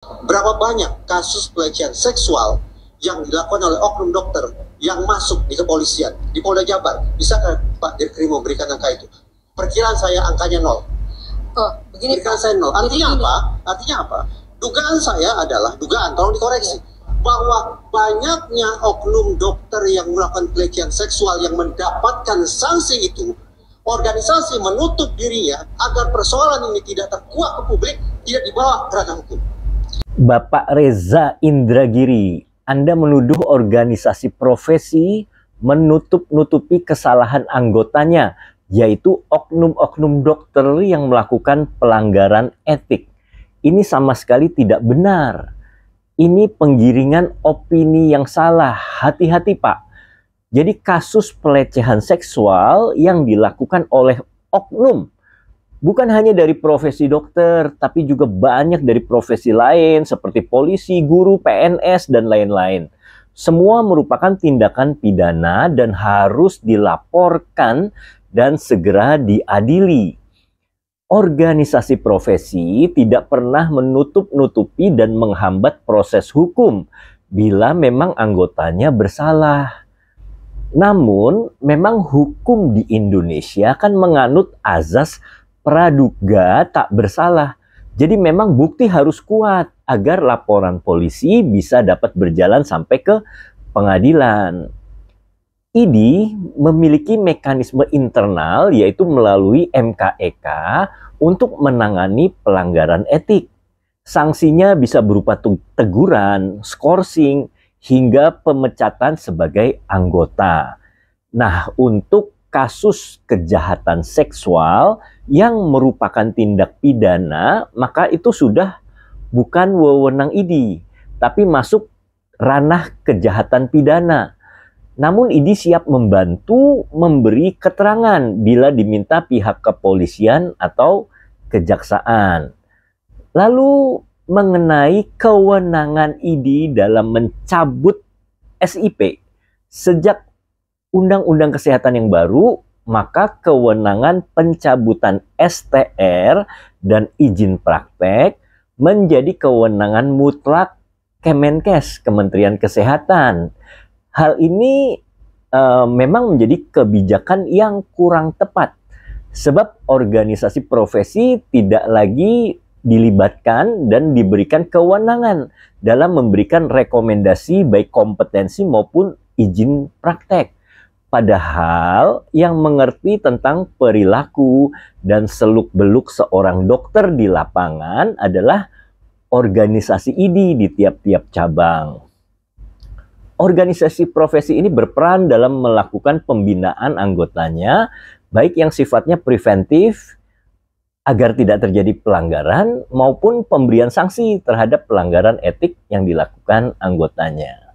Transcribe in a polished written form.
Berapa banyak kasus pelecehan seksual yang dilakukan oleh oknum dokter yang masuk di kepolisian, di Polda Jabar? Bisakah Pak Dirkrim memberikan angka itu? Perkiraan saya angkanya 0. Oh, begini Perkiraan saya 0. Artinya apa? Artinya apa? Dugaan saya adalah, dugaan, tolong dikoreksi, bahwa banyaknya oknum dokter yang melakukan pelecehan seksual yang mendapatkan sanksi itu, organisasi menutup dirinya agar persoalan ini tidak terkuak ke publik, tidak dibawa ke ranah hukum. Bapak Reza Indragiri, Anda menuduh organisasi profesi menutup-nutupi kesalahan anggotanya, yaitu oknum-oknum dokter yang melakukan pelanggaran etik. Ini sama sekali tidak benar. Ini penggiringan opini yang salah. Hati-hati, Pak. Jadi kasus pelecehan seksual yang dilakukan oleh oknum, bukan hanya dari profesi dokter, tapi juga banyak dari profesi lain seperti polisi, guru, PNS, dan lain-lain. Semua merupakan tindakan pidana dan harus dilaporkan dan segera diadili. Organisasi profesi tidak pernah menutup-nutupi dan menghambat proses hukum bila memang anggotanya bersalah. Namun, memang hukum di Indonesia kan menganut azas praduga tak bersalah. Jadi memang bukti harus kuat agar laporan polisi bisa dapat berjalan sampai ke pengadilan. ID memiliki mekanisme internal yaitu melalui MKEK untuk menangani pelanggaran etik. Sanksinya bisa berupa teguran, skorsing, hingga pemecatan sebagai anggota. Nah, untuk kasus kejahatan seksual yang merupakan tindak pidana, maka itu sudah bukan wewenang ID, tapi masuk ranah kejahatan pidana. Namun ID siap membantu memberi keterangan bila diminta pihak kepolisian atau kejaksaan. Lalu mengenai kewenangan ID dalam mencabut SIP, sejak Undang-Undang Kesehatan yang baru, maka kewenangan pencabutan STR dan izin praktek menjadi kewenangan mutlak Kemenkes, Kementerian Kesehatan. Hal ini memang menjadi kebijakan yang kurang tepat, sebab organisasi profesi tidak lagi dilibatkan dan diberikan kewenangan dalam memberikan rekomendasi baik kompetensi maupun izin praktek. Padahal yang mengerti tentang perilaku dan seluk-beluk seorang dokter di lapangan adalah organisasi ID di tiap-tiap cabang. Organisasi profesi ini berperan dalam melakukan pembinaan anggotanya, baik yang sifatnya preventif agar tidak terjadi pelanggaran maupun pemberian sanksi terhadap pelanggaran etik yang dilakukan anggotanya.